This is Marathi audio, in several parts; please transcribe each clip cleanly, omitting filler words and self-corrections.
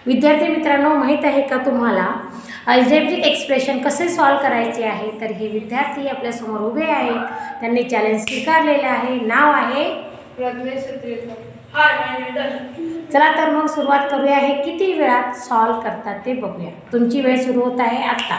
विद्यार्थी मित्रांनो, माहीत आहे का तुम्हाला अल्जेब्रिक एक्सप्रेशन कसे सॉल्व करायचे आहे? तर हे विद्यार्थी आपल्या समोर उभे आहेत. त्यांनी चॅलेंज स्वीकारलेलं आहे. नाव आहे प्रज्ञेश. चला तर मग सुरुवात करूया. हे किती वेळात सॉल्व करतात ते बघूया. तुमची वेळ सुरू होत आहे आता.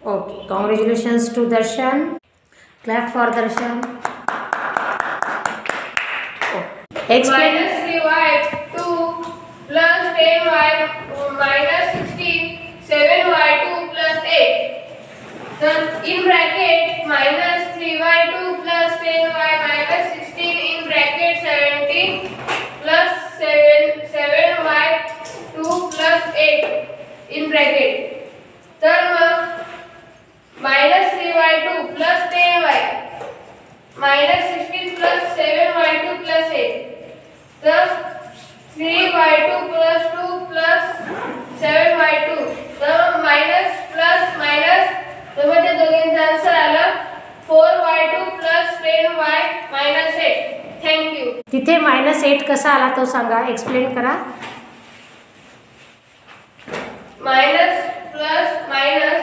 Okay, congratulations to Darshan. Clap for Darshan. Explain. Minus 3y 2 plus 10y minus 16 7y2 plus 8. Then in bracket minus 3y2 plus 10y minus 16 in bracket 17 plus 7y2 plus 8 in bracket. तर मग minus 3y2 plus 10y minus 16 plus 7y2 plus 8. तर 3y2 plus 2 plus 7y2. तर minus plus minus तर मग ते दोघांचं आन्सर आलं 4y2 plus 10y minus 8. Thank you. तिथे -8 कसा आला तो सांगा, एक्सप्लेन करा. मायनस प्लस मायनस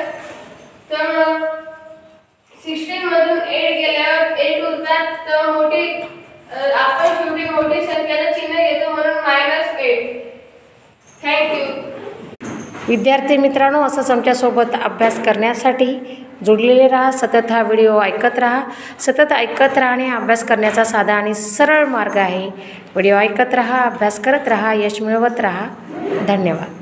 तर 16 मधून 8 गेल्यावर 8 उरतात. तर मोठी आपण शेवटी मोठी संख्येचं चिन्ह घेतो म्हणून -8. थँक्यू. विद्यार्थी मित्रांनो, असंच आमच्यासोबत अभ्यास करण्यासाठी जोडलेले राहा. सतत हा व्हिडिओ ऐकत राहा. सतत ऐकत राहणे अभ्यास करण्याचा साधा आणि सरळ मार्ग आहे. व्हिडिओ ऐकत राहा, अभ्यास करत राहा, यश मिळवत राहा. धन्यवाद.